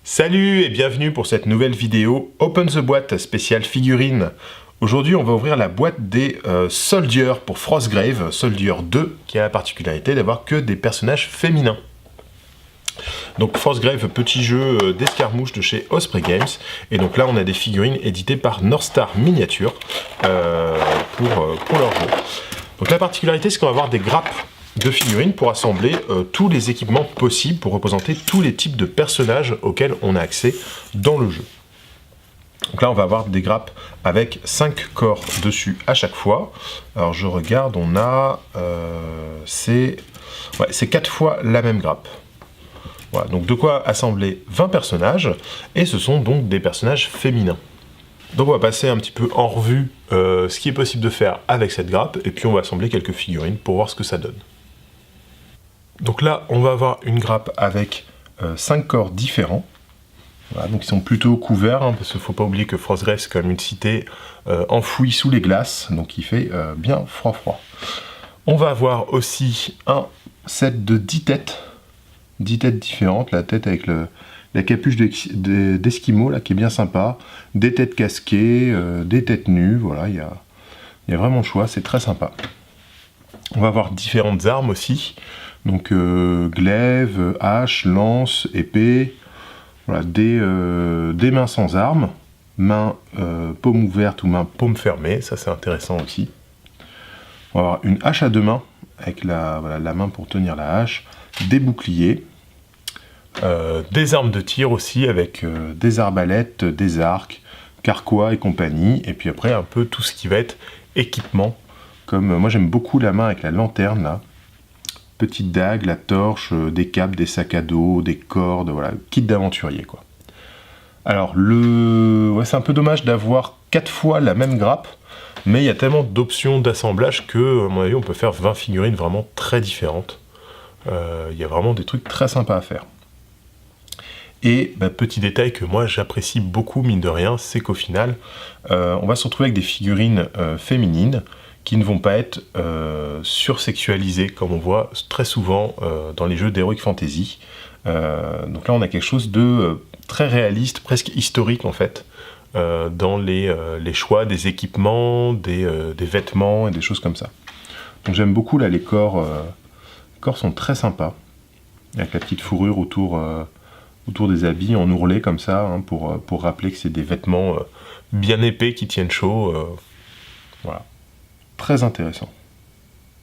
Salut et bienvenue pour cette nouvelle vidéo Open the Boîte spéciale figurine. Aujourd'hui on va ouvrir la boîte des Soldier pour Frostgrave, Soldier 2, qui a la particularité d'avoir que des personnages féminins. Donc Frostgrave, petit jeu d'escarmouche de chez Osprey Games, et donc là on a des figurines éditées par North Star Miniature pour leur jeu. Donc la particularité c'est qu'on va avoir des grappes de figurines pour assembler tous les équipements possibles pour représenter tous les types de personnages auxquels on a accès dans le jeu. Donc là on va avoir des grappes avec 5 corps dessus à chaque fois. Alors je regarde, on a c'est 4 fois la même grappe. Voilà, donc de quoi assembler 20 personnages, et ce sont donc des personnages féminins. Donc on va passer un petit peu en revue ce qui est possible de faire avec cette grappe, et puis on va assembler quelques figurines pour voir ce que ça donne. Donc là, on va avoir une grappe avec 5 corps différents. Voilà, donc ils sont plutôt couverts, parce qu'il ne faut pas oublier que Frostgrave, c'est quand même une cité enfouie sous les glaces, donc il fait bien froid. On va avoir aussi un set de 10 têtes différentes, la tête avec la capuche d'Esquimau, là, qui est bien sympa, des têtes casquées, des têtes nues, voilà, il y a vraiment le choix, c'est très sympa. On va avoir différentes armes aussi, donc glaive, hache, lance, épée, voilà, des mains sans armes, main paume ouverte ou main paume fermée, ça c'est intéressant aussi. On va avoir une hache à deux mains, avec la main pour tenir la hache, des boucliers, des armes de tir aussi, avec des arbalètes, des arcs, carquois et compagnie, et puis après un peu tout ce qui va être équipement. Comme moi j'aime beaucoup la main avec la lanterne là, petite dague, la torche, des capes, des sacs à dos, des cordes, voilà, kit d'aventurier quoi. Alors c'est un peu dommage d'avoir 4 fois la même grappe, mais il y a tellement d'options d'assemblage que, à mon avis, on peut faire 20 figurines vraiment très différentes. Il y a vraiment des trucs très sympas à faire. Et petit détail que moi j'apprécie beaucoup, mine de rien, c'est qu'au final, on va se retrouver avec des figurines féminines qui ne vont pas être sursexualisées, comme on voit très souvent dans les jeux d'Heroic Fantasy. Donc là on a quelque chose de très réaliste, presque historique en fait, dans les choix des équipements, des vêtements et des choses comme ça. Donc j'aime beaucoup là les corps sont très sympas, avec la petite fourrure autour des habits en ourlet comme ça, hein, pour rappeler que c'est des vêtements bien épais qui tiennent chaud. Voilà. Très intéressant.